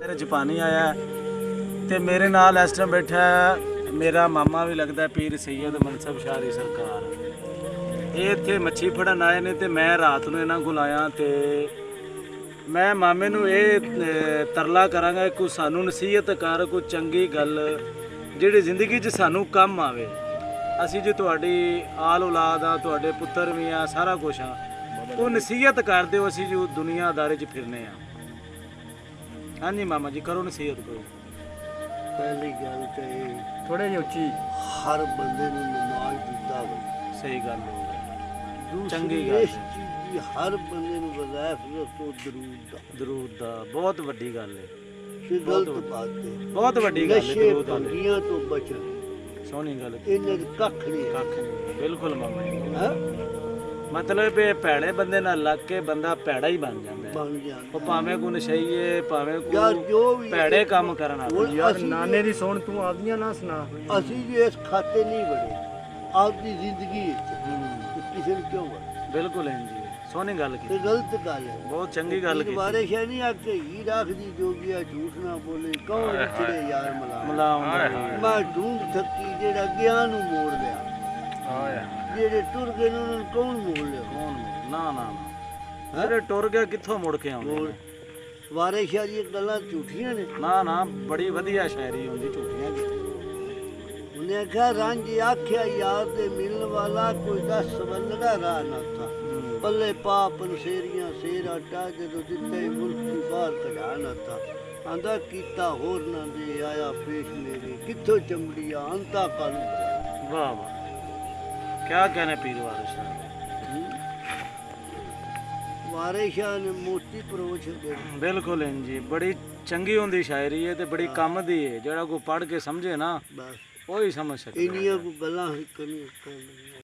ਤੇ ਜਾਪਾਨੀ ਆਇਆ ਤੇ ਮੇਰੇ ਨਾਲ ਇਸ ਟਾਈਮ ਬੈਠਾ ਮੇਰਾ ਮਾਮਾ ਵੀ ਲੱਗਦਾ ਪੀਰ ਸੈਯਦ ਮਨਸਬ ਸ਼ਾਹਰੀ ਸਰਕਾਰ। ਇਹ ਇੱਥੇ ਮੱਛੀ ਫੜਨ ਆਏ ਨੇ ਤੇ ਮੈਂ ਰਾਤ ਨੂੰ ਇਹਨਾਂ ਕੋਲ ਆਇਆ ਤੇ ਮੈਂ ਮਾਮੇ ਨੂੰ ਇਹ ਤਰਲਾ ਕਰਾਂਗਾ ਕਿ ਸਾਨੂੰ ਨਸੀਹਤ ਕਰ ਕੋਈ ਚੰਗੀ ਗੱਲ ਜਿਹੜੀ ਜ਼ਿੰਦਗੀ 'ਚ ਸਾਨੂੰ ਕੰਮ ਆਵੇ। ਅਸੀਂ ਜੀ ਤੁਹਾਡੀ ਆਲ ਔਲਾਦ ਆ, ਤੁਹਾਡੇ ਪੁੱਤਰ ਵੀ ਆ, ਸਾਰਾ ਕੁਛ ਆ, ਉਹ ਨਸੀਹਤ ਕਰ ਦਿਓ। ਅਸੀਂ ਜੀ ਦੁਨੀਆਦਾਰੀ 'ਚ ਫਿਰਨੇ ਆ। ਹਾਂਜੀ ਮਾਮਾ ਜੀ ਕਰੋ ਨਸੀਹਤ ਕੋਈ। ਪਹਿਲੀ ਗੱਲ ਤਾਂ ਇਹ ਥੋੜੇ ਜਿਹੀ ਉੱਚੀ। ਹਰ ਬੰਦੇ ਨੂੰ ਨਮਾਜ਼ ਦੀ ਦਾਵਤ। ਸਹੀ ਗੱਲ ਹੋ ਦੂਸਰੀ ਚੰਗੀ ਗੱਲ ਇਸ ਹੈ। ਚੀਜ਼ ਦੀ ਹਰ ਬੰਦੇ ਨੂੰ ਵਜ਼ਾਇਫ ਰਸੋ ਦਰੂਦ ਦਾ ਬਹੁਤ ਵੱਡੀ ਗੱਲ ਹੈ, ਤੇ ਗਲਤ ਬਾਤ ਹੈ। ਬਹੁਤ ਵੱਡੀ ਗੱਲ ਹੈ ਨਸ਼ੇ ਦਰੂਦ ਵਾਲੀ। ਭੰਗੀਆਂ ਤੋਂ ਬਚਣ। ਸੋਹਣੀ ਗੱਲ ਹੈ। ਇਹਨਾਂ ਦੀ ਕੱਖ ਨਹੀਂ ਹੈ। ਕੱਖ ਨਹੀਂ ਬਿਲਕੁਲ ਮਾਮਾ ਜੀ। ਹੈਂ? ਮਤਲਬ ਇਹ ਭੈੜੇ ਬੰਦੇ ਨਾਲ ਲੱਗ ਕੇ ਬੰਦਾ ਭੈੜਾ ਹੀ ਬਣ ਜਾਂਦਾ ਹੈ। ਬਣ ਜਾਂਦਾ ਉਹ ਭਾਵੇਂ ਕੋ ਨਸ਼ਈਏ ਭਾਵੇਂ ਯਾਰ ਕੋ ਜੋ ਵੀ ਭੈੜੇ ਕੰਮ ਕਰਨ ਵਾਲਾ। ਹੁਣ ਯਾਰ ਅਸੀਂ ਨਾਨੇ ਦੀ ਸੁਣ ਤੂੰ ਆਪਦੀਆਂ ਨਾ ਸੁਣਾ। ਅਸੀਂ ਜੇ ਇਸ ਖਾਤੇ ਨਹੀਂ ਬੜੇ ਆਪਦੀ ਜ਼ਿੰਦਗੀ ਵਿੱਚ ਤੇ ਕਿਸੇ ਨੂੰ ਕਿਉਂ ਬੜੇ? ਬਿਲਕੁਲ ਹੈ ਜੀ, ਸੋਹਣੀ ਗੱਲ ਤੇ ਕੀਤੀ, ਗਲਤ ਗੱਲ ਹੈ। ਬਹੁਤ ਚੰਗੀ ਗੱਲ ਕੀਤੀ। ਦੁਬਾਰੇ ਸ਼ੈ ਨਹੀਂ ਆ ਕੇ ਹੀ ਰੱਖਦੀ ਜੋਗੀਆ ਝੂਠ ਨਾ ਬੋਲੇ ਕੌਣ ਵਿਛੜੇ ਯਾਰ ਮਲਾ ਮਲਾਮ ਮੈਂ ਢੂੰਡ ਥੱਕੀ ਜਿਹੜਾ ਗਿਆ ਨੂੰ ਮੋੜ ਲਿਆ। ਜਿਹੜੇ ਟੁਰ ਗਏ ਨੇ ਉਹਨਾਂ ਨੂੰ ਕੌਣ ਮੋੜ ਲਿਆ? ਕੌਣ ਨਾ ਨਾ ਨਾ ਜਿਹੜੇ ਟੁਰ ਗਿਆ ਕਿੱਥੋਂ ਮੁੜ ਕੇ ਆਉਂਦੇ ਮੋੜ ਨੇ? ਵਾਰੇ ਸ਼ਾਹ ਦੀਆਂ ਗੱਲਾਂ ਝੂਠੀਆਂ ਨੇ। ਨਾ ਨਾ ਬੜੀ ਵਧੀਆ ਸ਼ਾਇਰੀ ਹੁੰਦੀ, ਝੂਠੀਆਂ ਕਿੱਥੇ। ਉਹਨੇ ਆਖਿਆ ਰੰਜ ਆਖਿਆ ਯਾਰ ਦੇ ਮਿਲਣ ਵਾਲਾ ਕੋਈ 10 ਬੰਦਾ ਰਾਹ ਨਾ ਥਾ। ਪੱਲੇ ਪਾ ਪੰਸੇਰੀਆਂ ਸੇਰ ਆਟਾ ਜਦੋਂ ਦਿੱਤੇ ਮੁਲਕੀ ਬਾਹਰ ਕਢਾ ਨਾ ਥਾ। ਆਂਦਾ ਕੀਤਾ ਹੋਰ ਨਾ ਦੇ ਆਇਆ ਪੇਸ਼ ਮੇਰੇ ਕਿੱਥੋਂ ਚਮੜੀਆਂ ਅੰਤਾ ਕੱਲ। ਵਾਹ ਵਾਹ ਕਿਆ कहने पीर वारिस साहब। ਵਾਰੇ ਸ਼ਾਹ ਨੇ ਮੋਤੀ ਪਰੋਛ ਦੇ ਬਿਲਕੁਲ ਇੰਜ ਜੀ, ਬੜੀ ਚੰਗੀ ਹੁੰਦੀ ਸ਼ਾਇਰੀ ਹੈ ਤੇ ਬੜੀ ਕੰਮ ਦੀ ਹੈ। ਜਿਹੜਾ ਕੋਈ ਪੜ੍ਹ ਕੇ ਸਮਝੇ ਨਾ ਬਸ ਉਹੀ ਸਮਝ ਸਕਦਾ। ਇੰਨੀਆਂ ਕੋ ਗੱਲਾਂ ਕਰਨੀਆਂ